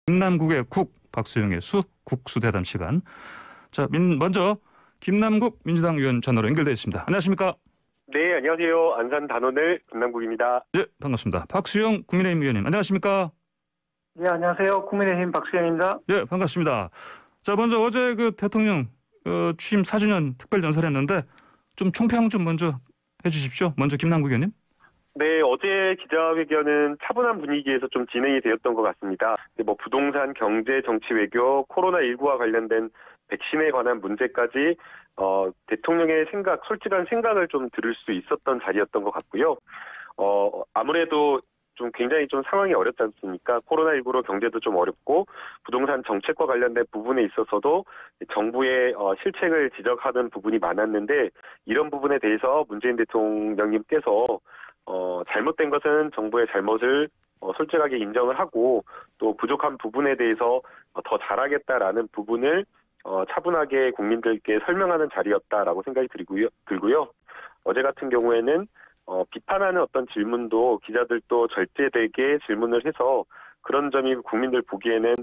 김남국의 국, 박수영의 수, 국수대담 시간. 자, 먼저 김남국 민주당 의원 전화로 연결되어 있습니다. 안녕하십니까? 네, 안녕하세요. 안산 단원을 김남국입니다. 네, 반갑습니다. 박수영 국민의힘 의원님, 안녕하십니까? 네, 안녕하세요. 국민의힘 박수영입니다. 네, 반갑습니다. 자, 먼저 어제 그 대통령 취임 4주년 특별 연설했는데 좀 총평 좀 먼저 해주십시오. 먼저 김남국 의원님. 네, 어제 기자회견은 차분한 분위기에서 좀 진행이 되었던 것 같습니다. 뭐 부동산, 경제, 정치, 외교, 코로나19와 관련된 백신에 관한 문제까지 대통령의 생각, 솔직한 생각을 좀 들을 수 있었던 자리였던 것 같고요. 아무래도 좀 굉장히 좀 상황이 어렵지 않습니까? 코로나19로 경제도 좀 어렵고 부동산 정책과 관련된 부분에 있어서도 정부의 실책을 지적하는 부분이 많았는데 이런 부분에 대해서 문재인 대통령님께서 잘못된 것은 정부의 잘못을 솔직하게 인정을 하고 또 부족한 부분에 대해서 더 잘하겠다라는 부분을 차분하게 국민들께 설명하는 자리였다라고 생각이 들고요. 어제 같은 경우에는 비판하는 어떤 질문도 기자들도 절제되게 질문을 해서 그런 점이 국민들 보기에는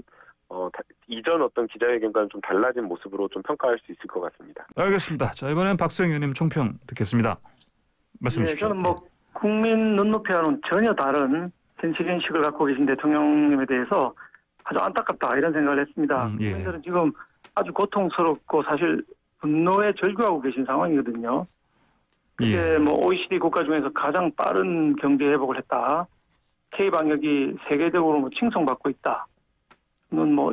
이전 어떤 기자회견과는 좀 달라진 모습으로 좀 평가할 수 있을 것 같습니다. 알겠습니다. 자, 이번엔 박수영 의원님 총평 듣겠습니다. 말씀해 주십시오. 저는 국민 눈높이와는 전혀 다른 현실인식을 갖고 계신 대통령님에 대해서 아주 안타깝다 이런 생각을 했습니다. 국민들은 지금 아주 고통스럽고 사실 분노에 절규하고 계신 상황이거든요. 이제 OECD 국가 중에서 가장 빠른 경제 회복을 했다. K-방역이 세계적으로 칭송받고 있다.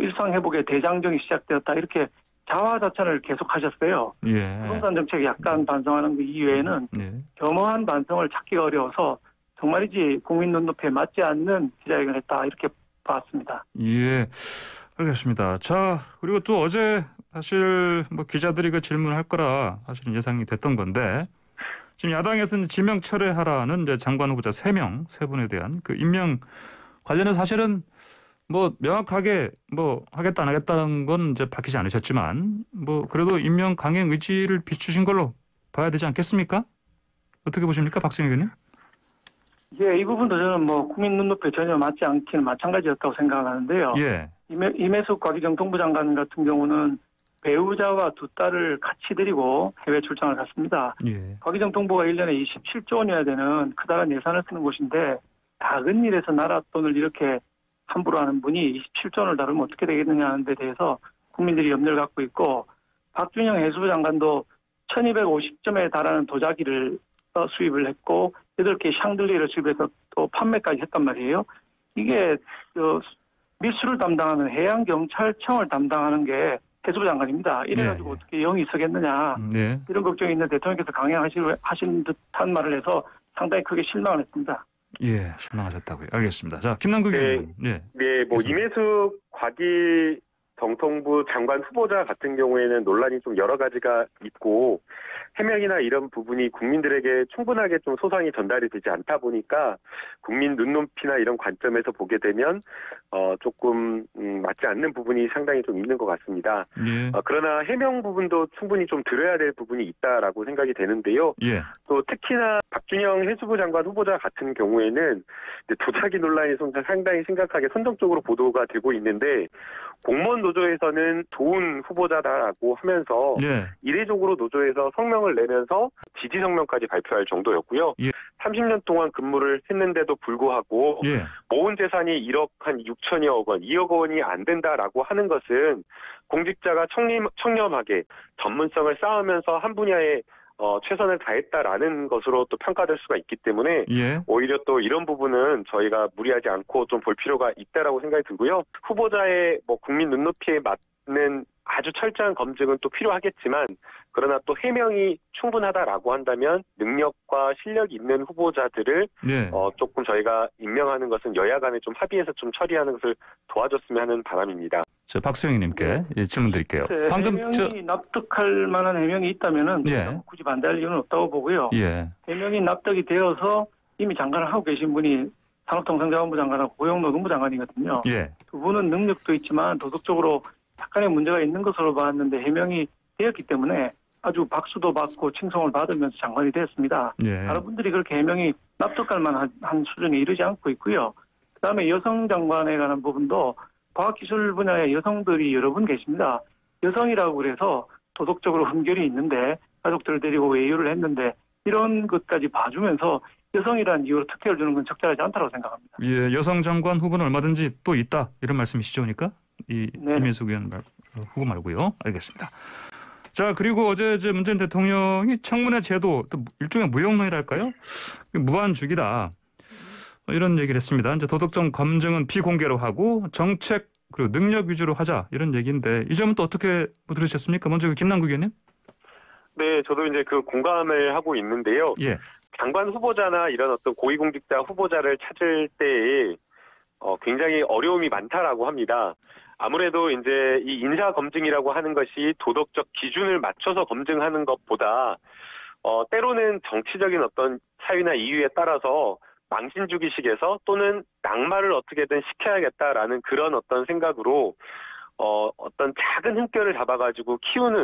일상 회복의 대장정이 시작되었다. 이렇게 자화자찬을 계속하셨어요. 부동산 정책이 약간 반성하는 그 이외에는 겸허한 반성을 찾기가 어려워서 정말이지 국민 눈높이에 맞지 않는 기자회견을 했다. 이렇게 봤습니다. 예, 알겠습니다. 자, 그리고 또 어제 사실 기자들이 그 질문을 할 거라 사실은 예상이 됐던 건데 지금 야당에서는 지명 철회하라는 이제 장관 후보자 3명, 3분에 대한 그 임명 관련해서 사실은 명확하게 하겠다 안 하겠다는 건 이제 밝히지 않으셨지만 그래도 임명 강행 의지를 비추신 걸로 봐야 되지 않겠습니까? 어떻게 보십니까, 박수영 의원님? 예, 이 부분도 저는 국민 눈높이에 전혀 맞지 않기는 마찬가지였다고 생각하는데요. 임혜숙 과기정통부 장관 같은 경우는 배우자와 2딸을 같이 데리고 해외 출장을 갔습니다. 과기정통부가 1년에 27조 원이어야 되는 크다란 예산을 쓰는 곳인데 작은 일에서 나라 돈을 이렇게 함부로 하는 분이 27조 원을 다루면 어떻게 되겠느냐 하는 데 대해서 국민들이 염려를 갖고 있고 박준영 해수부 장관도 1250점에 달하는 도자기를 수입을 했고 8개 샹들리에를 수입해서 또 판매까지 했단 말이에요. 이게 미수를 담당하는 해양경찰청을 담당하는 게 해수부 장관입니다. 이래가지고 어떻게 영이 서겠느냐 이런 걱정이 있는 대통령께서 강행하신 듯한 말을 해서 상당히 크게 실망을 했습니다. 예, 실망하셨다고요. 알겠습니다. 자, 김남국 의원님. 임혜숙 과기정통부 장관 후보자 같은 경우에는 논란이 좀 여러 가지가 있고 해명이나 이런 부분이 국민들에게 충분하게 좀 소상히 전달이 되지 않다 보니까 국민 눈높이나 이런 관점에서 보게 되면 조금 맞지 않는 부분이 상당히 좀 있는 것 같습니다. 그러나 해명 부분도 충분히 좀 들어야 될 부분이 있다라고 생각이 되는데요. 또 특히나 박준영 해수부 장관 후보자 같은 경우에는 도자기 논란이 상당히 심각하게 선정적으로 보도가 되고 있는데 공무원 노조에서는 좋은 후보자다라고 하면서 이례적으로 노조에서 성명을 내면서 지지 성명까지 발표할 정도였고요. 30년 동안 근무를 했는데도 불구하고 모은 재산이 1억 한 6천여억 원, 2억 원이 안 된다라고 하는 것은 공직자가 청렴하게 전문성을 쌓으면서 한 분야에 최선을 다했다라는 것으로 또 평가될 수가 있기 때문에 오히려 또 이런 부분은 저희가 무리하지 않고 좀 볼 필요가 있다라고 생각이 들고요. 후보자의 국민 눈높이에 맞는 아주 철저한 검증은 또 필요하겠지만 그러나 또 해명이 충분하다라고 한다면 능력과 실력이 있는 후보자들을 조금 저희가 임명하는 것은 여야 간에 좀 합의해서 좀 처리하는 것을 도와줬으면 하는 바람입니다. 박수영 의원님께 질문 드릴게요. 방금 해명이 납득할 만한 해명이 있다면은 굳이 반대할 이유는 없다고 보고요. 해명이 납득이 되어서 이미 장관을 하고 계신 분이 산업통상자원부 장관하고 고용노동부 장관이거든요. 두 분은 능력도 있지만 도덕적으로 약간의 문제가 있는 것으로 봤는데 해명이 되었기 때문에 아주 박수도 받고 칭송을 받으면서 장관이 되었습니다. 다른 분들이 그렇게 해명이 납득할 만한 수준에 이르지 않고 있고요. 그다음에 여성 장관에 관한 부분도 과학기술 분야에 여성들이 여러 분 계십니다. 여성이라고 그래서 도덕적으로 흠결이 있는데 가족들을 데리고 외유를 했는데 이런 것까지 봐주면서 여성이라는 이유로 특혜를 주는 건 적절하지 않다고 생각합니다. 예, 여성 장관 후보는 얼마든지 또 있다 이런 말씀이시죠, 그러니까 이민숙 의원 후보 말고요. 알겠습니다. 자, 그리고 어제 문재인 대통령이 청문회 제도 또 일종의 무용론이랄까요? 무한주기다 이런 얘기를 했습니다. 이제 도덕적 검증은 비공개로 하고 정책 그리고 능력 위주로 하자 이런 얘기인데 이 점은 또 어떻게 들으셨습니까? 먼저 김남국 의원님. 네, 저도 이제 그 공감을 하고 있는데요. 예. 장관 후보자나 이런 어떤 고위공직자 후보자를 찾을 때에 굉장히 어려움이 많다라고 합니다. 아무래도 이제 이 인사 검증이라고 하는 것이 도덕적 기준을 맞춰서 검증하는 것보다 때로는 정치적인 어떤 사유나 이유에 따라서 망신주기식에서 또는 낙마를 어떻게든 시켜야겠다라는 그런 어떤 생각으로 어떤 작은 흠결을 잡아가지고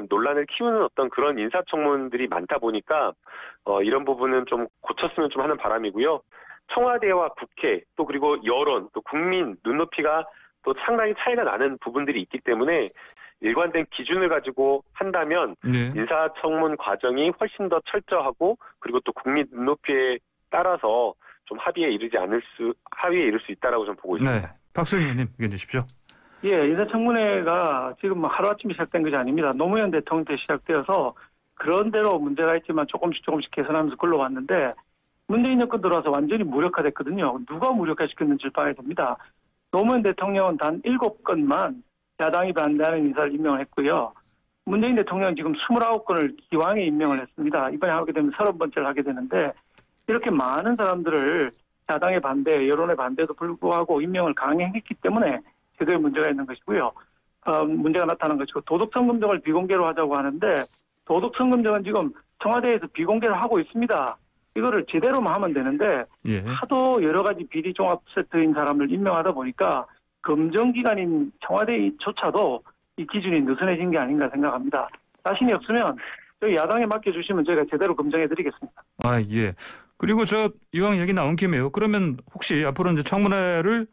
논란을 키우는 어떤 그런 인사청문들이 많다 보니까 이런 부분은 좀 고쳤으면 좀 하는 바람이고요. 청와대와 국회 또 그리고 여론 또 국민 눈높이가 또 상당히 차이가 나는 부분들이 있기 때문에 일관된 기준을 가지고 한다면 네. 인사청문 과정이 훨씬 더 철저하고 그리고 또 국민 눈높이에 따라서 좀 합의에 이를 수 있다라고 좀 보고 있습니다. 네, 박수영 의원님 의견 주십시오. 예, 인사청문회가 지금 하루아침에 시작된 것이 아닙니다. 노무현 대통령 때 시작되어서 그런대로 문제가 있지만 조금씩 개선하면서 굴러왔는데 문재인 정권 들어와서 완전히 무력화됐거든요. 누가 무력화시켰는지 봐야 됩니다. 노무현 대통령은 단 7건만 야당이 반대하는 인사를 임명을 했고요. 문재인 대통령은 지금 29건을 기왕에 임명을 했습니다. 이번에 하게 되면 30번째를 하게 되는데 이렇게 많은 사람들을 야당의 반대, 여론의 반대에도 불구하고 임명을 강행했기 때문에 제도에 문제가 있는 것이고요. 문제가 나타난 것이고 도덕성 검증을 비공개로 하자고 하는데 도덕성 검증은 지금 청와대에서 비공개로 하고 있습니다. 이거를 제대로만 하면 되는데 예. 하도 여러 가지 비리 종합 세트인 사람을 임명하다 보니까 검증기관인 청와대조차도 이 기준이 느슨해진 게 아닌가 생각합니다. 자신이 없으면 저희 야당에 맡겨주시면 저희가 제대로 검증해드리겠습니다. 아, 예. 그리고 이왕 얘기 나온 김에요. 그러면 혹시 앞으로 이제 청문회를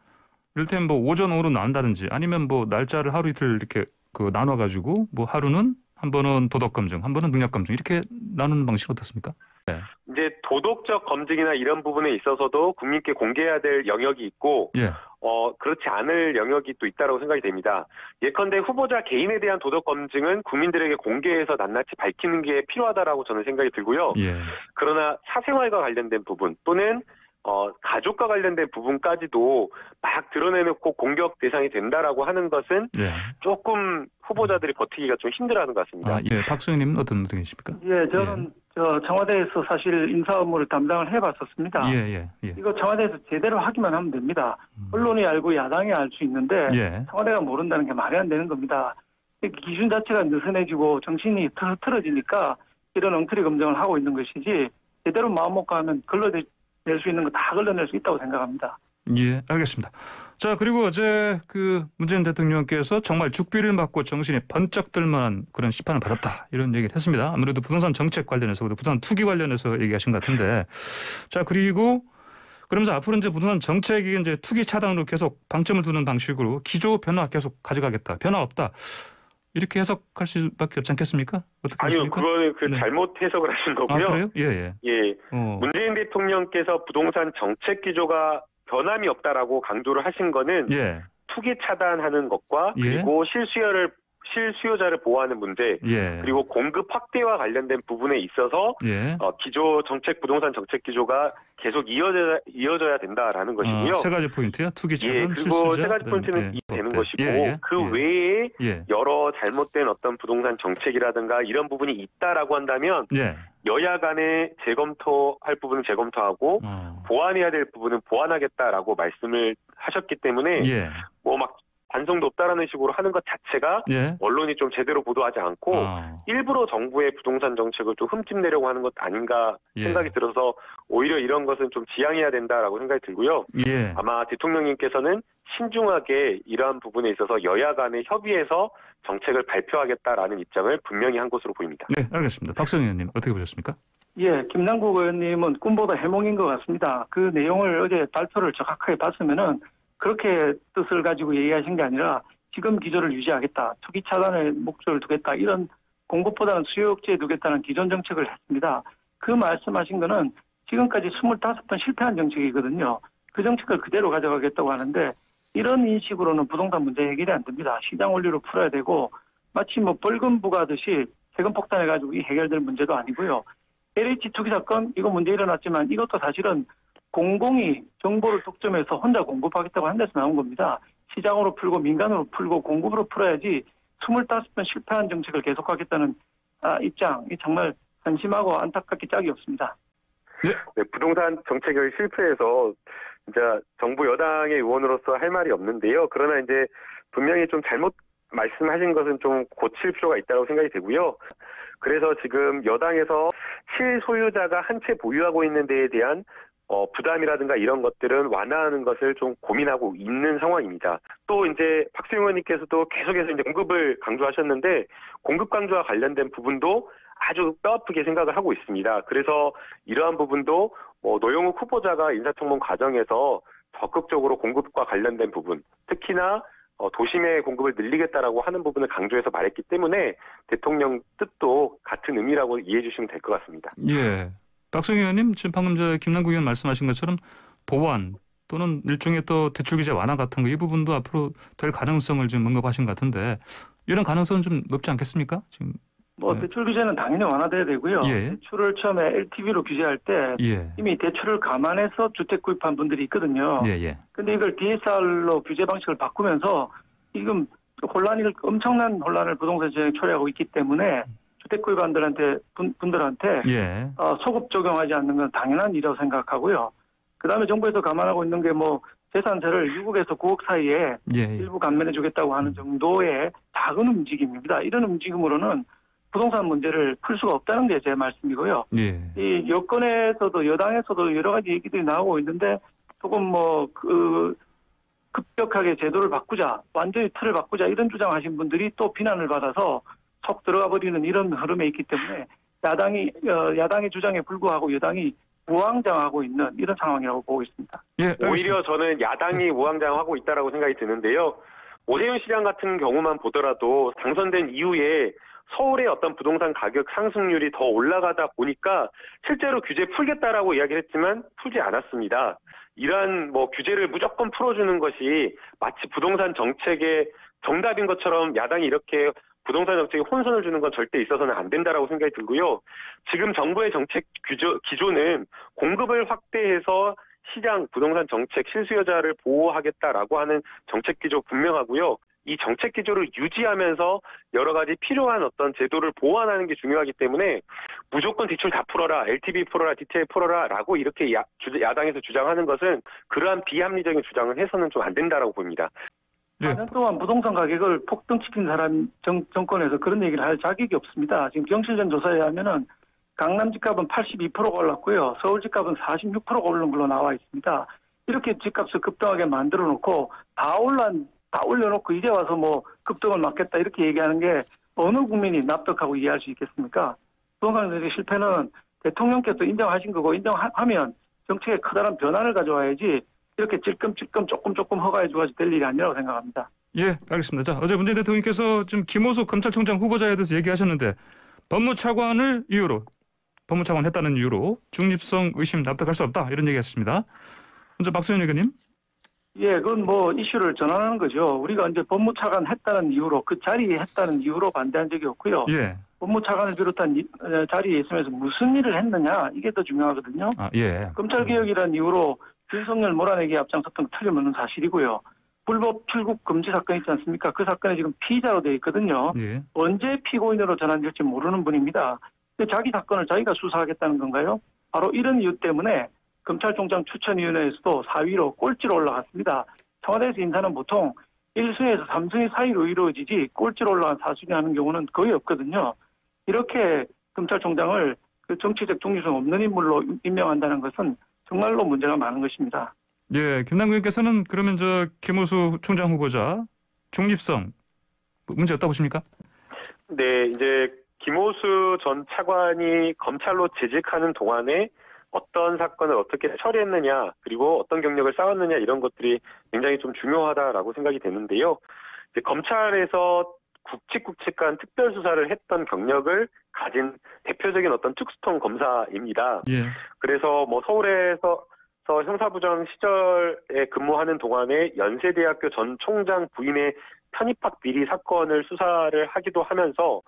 이를테면 뭐 오전 오후로 나온다든지 아니면 뭐 날짜를 하루 이틀 이렇게 나눠가지고 뭐 하루는 한 번은 도덕 검증, 한 번은 능력 검증 이렇게 나누는 방식 어떻습니까? 네. 이제 도덕적 검증이나 이런 부분에 있어서도 국민께 공개해야 될 영역이 있고, 예. 그렇지 않을 영역이 또 있다고 생각이 됩니다. 예컨대 후보자 개인에 대한 도덕 검증은 국민들에게 공개해서 낱낱이 밝히는 게 필요하다라고 저는 생각이 들고요. 예. 그러나 사생활과 관련된 부분 또는 가족과 관련된 부분까지도 막 드러내놓고 공격 대상이 된다라고 하는 것은 예. 조금 후보자들이 버티기가 좀 힘들어하는 것 같습니다. 아, 예. 박수영님은 어떤 의견이십니까? 예, 저는 청와대에서 사실 인사 업무를 담당을 해봤었습니다. 예. 이거 청와대에서 제대로 하기만 하면 됩니다. 언론이 알고 야당이 알 수 있는데 예. 청와대가 모른다는 게 말이 안 되는 겁니다. 기준 자체가 느슨해지고 정신이 틀어지니까 이런 엉터리 검증을 하고 있는 것이지 제대로 마음먹고 하면 걸러낼 수 있는 거 다 걸러낼 수 있다고 생각합니다. 예, 알겠습니다. 자, 그리고 어제 문재인 대통령께서 정말 죽비를 맞고 정신이 번쩍 들 만한 그런 시판을 받았다 이런 얘기를 했습니다. 아무래도 부동산 정책 관련해서 부동산 투기 관련해서 얘기하신 것 같은데, 자, 그리고 그러면서 앞으로 이제 부동산 정책이 이제 투기 차단으로 계속 방점을 두는 방식으로 기조 변화 계속 가져가겠다, 변화 없다. 이렇게 해석할 수밖에 없지 않겠습니까? 어떻게 아니요, 보십니까? 그거는 네. 잘못 해석을 하신 거고요. 아, 그래요? 예. 문재인 대통령께서 부동산 정책 기조가 변함이 없다라고 강조를 하신 거는 예. 투기 차단하는 것과 그리고 실수요자를 보호하는 문제 예. 그리고 공급 확대와 관련된 부분에 있어서 예. 부동산 정책 기조가 계속 이어져야 된다라는 것이고요. 세 가지 포인트요. 투기 차단, 그리고 실수요자, 세 가지 포인트는 되는 것이고 그 예. 외에 여러 잘못된 어떤 부동산 정책이라든가 이런 부분이 있다라고 한다면 예. 여야 간에 재검토할 부분은 재검토하고 보완해야 될 부분은 보완하겠다라고 말씀을 하셨기 때문에 뭐 막 반성도 없다라는 식으로 하는 것 자체가 언론이 좀 제대로 보도하지 않고 일부러 정부의 부동산 정책을 좀 흠집내려고 하는 것 아닌가 생각이 들어서 오히려 이런 것은 좀 지양해야 된다라고 생각이 들고요. 아마 대통령님께서는 신중하게 이러한 부분에 있어서 여야 간에 협의해서 정책을 발표하겠다라는 입장을 분명히 한 것으로 보입니다. 네, 알겠습니다. 박수영 의원님 어떻게 보셨습니까? 예, 김남국 의원님은 꿈보다 해몽인 것 같습니다. 그 내용을 어제 발표를 정확하게 봤으면은 그렇게 뜻을 가지고 얘기하신 게 아니라 지금 기조를 유지하겠다, 투기 차단에 목표를 두겠다, 이런 공급보다는 수요 억제에 두겠다는 기존 정책을 했습니다. 그 말씀하신 거는 지금까지 25번 실패한 정책이거든요. 그 정책을 그대로 가져가겠다고 하는데 이런 인식으로는 부동산 문제 해결이 안 됩니다. 시장 원리로 풀어야 되고 마치 뭐 벌금 부과하듯이 세금 폭탄해가지고 이 해결될 문제도 아니고요. LH 투기 사건 이거 문제 일어났지만 이것도 사실은 공공이 정보를 독점해서 혼자 공급하겠다고 한 데서 나온 겁니다. 시장으로 풀고 민간으로 풀고 공급으로 풀어야지 25번 실패한 정책을 계속하겠다는 입장이 정말 한심하고 안타깝게 짝이 없습니다. 네, 부동산 정책을 실패해서 진짜 정부 여당의 의원으로서 할 말이 없는데요. 그러나 이제 분명히 좀 잘못 말씀하신 것은 좀 고칠 필요가 있다고 생각이 되고요. 그래서 지금 여당에서 실소유자가 한 채 보유하고 있는 데에 대한 부담이라든가 이런 것들은 완화하는 것을 좀 고민하고 있는 상황입니다. 또 이제 박수영 의원님께서도 계속해서 이제 공급을 강조하셨는데 공급 강조와 관련된 부분도 아주 뼈아프게 생각을 하고 있습니다. 그래서 이러한 부분도 노영욱 후보자가 인사청문 과정에서 적극적으로 공급과 관련된 부분, 특히나 도심의 공급을 늘리겠다라고 하는 부분을 강조해서 말했기 때문에 대통령 뜻도 같은 의미라고 이해해 주시면 될 것 같습니다. 예. 박수영 의원님 지금 방금 김남국 의원 말씀하신 것처럼 보완 또는 일종의 또 대출 규제 완화 같은 거 이 부분도 앞으로 될 가능성을 지금 언급하신 것 같은데 이런 가능성은 좀 높지 않겠습니까? 지금 대출 규제는 당연히 완화돼야 되고요. 예. 대출을 처음에 LTV로 규제할 때 이미 대출을 감안해서 주택 구입한 분들이 있거든요. 근데 이걸 DSR로 규제 방식을 바꾸면서 지금 엄청난 혼란을 부동산 시장에 초래하고 있기 때문에 주택 구입한 분들한테 소급 적용하지 않는 건 당연한 일이라고 생각하고요. 그다음에 정부에서 감안하고 있는 게 재산세를 6억에서 9억 사이에 일부 감면해 주겠다고 하는 정도의 작은 움직임입니다. 이런 움직임으로는 부동산 문제를 풀 수가 없다는 게 제 말씀이고요. 이 여권에서도 여당에서도 여러 가지 얘기들이 나오고 있는데 조금 급격하게 제도를 바꾸자, 완전히 틀을 바꾸자 이런 주장하신 분들이 또 비난을 받아서 속 들어가 버리는 이런 흐름에 있기 때문에 야당의 주장에 불구하고 여당이 우왕좌왕하고 있는 이런 상황이라고 보고 있습니다. 오히려 저는 야당이 우왕좌왕하고 있다라고 생각이 드는데요. 오세훈 시장 같은 경우만 보더라도 당선된 이후에 서울의 어떤 부동산 가격 상승률이 더 올라가다 보니까 실제로 규제 풀겠다라고 이야기를 했지만 풀지 않았습니다. 이러한 규제를 무조건 풀어주는 것이 마치 부동산 정책의 정답인 것처럼 야당이 이렇게 부동산 정책에 혼선을 주는 건 절대 있어서는 안 된다라고 생각이 들고요. 지금 정부의 정책 기조는 공급을 확대해서 시장 부동산 정책 실수요자를 보호하겠다라고 하는 정책 기조 분명하고요. 이 정책 기조를 유지하면서 여러 가지 필요한 어떤 제도를 보완하는 게 중요하기 때문에 무조건 대출 다 풀어라, LTV 풀어라, DTI 풀어라라고 이렇게 야당에서 주장하는 것은 그러한 비합리적인 주장을 해서는 좀 안 된다라고 봅니다. 4년 동안 부동산 가격을 폭등시킨 사람 정권에서 그런 얘기를 할 자격이 없습니다. 지금 경실련 조사에 의하면은 강남 집값은 82%가 올랐고요. 서울 집값은 46%가 오른 걸로 나와 있습니다. 이렇게 집값을 급등하게 만들어 놓고 다 올려놓고 이제 와서 급등을 막겠다 이렇게 얘기하는 게 어느 국민이 납득하고 이해할 수 있겠습니까? 부동산 정책 실패는 대통령께서 인정하신 거고 인정하면 정책에 커다란 변화를 가져와야지 이렇게 찔끔찔끔 조금 허가해줘야지 될 일이 아니라고 생각합니다. 예, 알겠습니다. 자, 어제 문재인 대통령께서 지금 김호수 검찰총장 후보자에 대해서 얘기하셨는데 법무차관 했다는 이유로 중립성 의심 납득할 수 없다 이런 얘기했습니다. 먼저 박수현 의원님. 예, 그건 이슈를 전환하는 거죠. 우리가 이제 법무차관 했다는 이유로 그 자리에 했다는 이유로 반대한 적이 없고요. 법무차관을 비롯한 자리에 있으면서 무슨 일을 했느냐 이게 더 중요하거든요. 검찰개혁이라는 이유로 윤석열 몰아내기에 앞장섰던 건 틀림없는 사실이고요. 불법 출국 금지 사건 있지 않습니까? 그 사건에 지금 피의자로 되어 있거든요. 언제 피고인으로 전환될지 모르는 분입니다. 근데 자기 사건을 자기가 수사하겠다는 건가요? 바로 이런 이유 때문에 검찰총장 추천위원회에서도 4위로 꼴찌로 올라갔습니다. 청와대에서 인사는 보통 1순위에서 3순위 사이로 이루어지지 꼴찌로 올라간 4순위 하는 경우는 거의 없거든요. 이렇게 검찰총장을 정치적 중립성 없는 인물로 임명한다는 것은 정말로 문제가 많은 것입니다. 예, 김남국 의원께서는 그러면 김호수 총장 후보자 중립성 문제 없다고 보십니까? 네, 이제 김호수 전 차관이 검찰로 재직하는 동안에 어떤 사건을 어떻게 처리했느냐, 그리고 어떤 경력을 쌓았느냐 이런 것들이 굉장히 좀 중요하다라고 생각이 되는데요. 이제 검찰에서 굵직굵직한 특별 수사를 했던 경력을 가진 대표적인 어떤 특수통 검사입니다. 예. 그래서 뭐 서울에서 형사부장 시절에 근무하는 동안에 연세대학교 전 총장 부인의 편입학 비리 사건을 수사를 하기도 하면서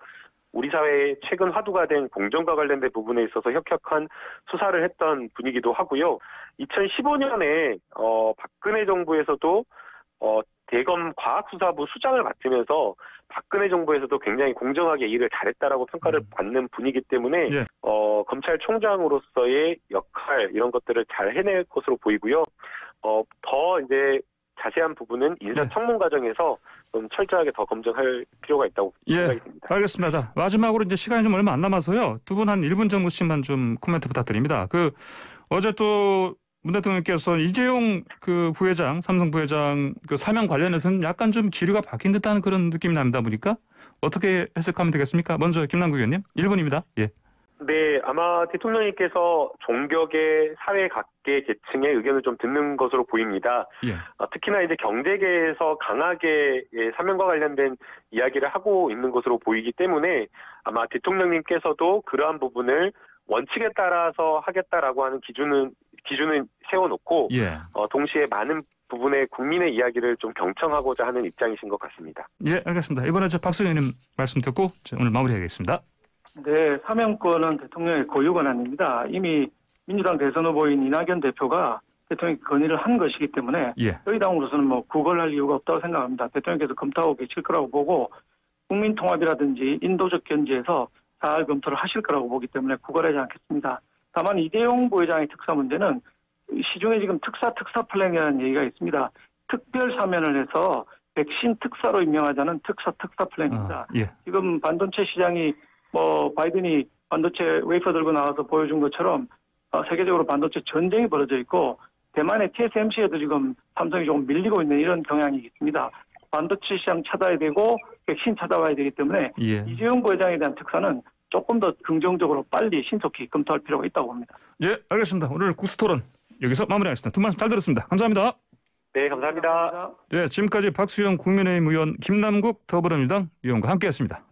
우리 사회에 최근 화두가 된 공정과 관련된 부분에 있어서 혁혁한 수사를 했던 분이기도 하고요. 2015년에 박근혜 정부에서도 대검 과학수사부 수장을 맡으면서 박근혜 정부에서도 굉장히 공정하게 일을 잘했다라고 평가를 받는 분이기 때문에 예. 검찰총장으로서의 역할 이런 것들을 잘 해낼 것으로 보이고요. 더 이제 자세한 부분은 인사청문 과정에서 좀 철저하게 더 검증할 필요가 있다고 생각이 듭니다. 알겠습니다. 자, 마지막으로 이제 시간이 좀 얼마 안 남아서요. 두 분 한 1분 정도씩만 좀 코멘트 부탁드립니다. 어제 또 문 대통령께서 이재용 그 부회장, 삼성 부회장 그 사면 관련해서는 약간 좀 기류가 바뀐 듯한 그런 느낌이 납니다. 보니까 어떻게 해석하면 되겠습니까? 먼저 김남국 의원님, 1분입니다. 예. 네, 아마 대통령님께서 종격의 사회 각계 계층의 의견을 좀 듣는 것으로 보입니다. 예. 특히나 이제 경제계에서 강하게 사면과 관련된 이야기를 하고 있는 것으로 보이기 때문에 아마 대통령님께서도 그러한 부분을 원칙에 따라서 하겠다라고 하는 기준은 세워놓고 예. 동시에 많은 부분의 국민의 이야기를 좀 경청하고자 하는 입장이신 것 같습니다. 예, 알겠습니다. 이번에 박수 의원님 말씀 듣고 오늘 마무리하겠습니다. 네, 사면권은 대통령의 고유 권한입니다. 이미 민주당 대선 후보인 이낙연 대표가 대통령이 건의를 한 것이기 때문에 예. 저희 당으로서는 뭐 구걸할 이유가 없다고 생각합니다. 대통령께서 검토하고 계실 거라고 보고 국민 통합이라든지 인도적 견지에서 잘 검토를 하실 거라고 보기 때문에 구걸하지 않겠습니다. 다만 이재용 부회장의 특사 문제는 시중에 지금 특사 플랜이라는 얘기가 있습니다. 특별 사면을 해서 백신 특사로 임명하자는 특사 플랜입니다. 예. 지금 반도체 시장이 바이든이 반도체 웨이퍼 들고 나와서 보여준 것처럼 세계적으로 반도체 전쟁이 벌어져 있고 대만의 TSMC에도 지금 삼성이 조금 밀리고 있는 이런 경향이 있습니다. 반도체 시장 찾아야 되고 백신 찾아와야 되기 때문에 예. 이재용 부회장에 대한 특사는 조금 더 긍정적으로 빨리 신속히 검토할 필요가 있다고 봅니다. 예, 알겠습니다. 오늘 국수토론 여기서 마무리하겠습니다. 두 말씀 잘 들었습니다. 감사합니다. 네, 감사합니다. 네, 지금까지 박수영 국민의힘 의원, 김남국 더불어민주당 의원과 함께했습니다.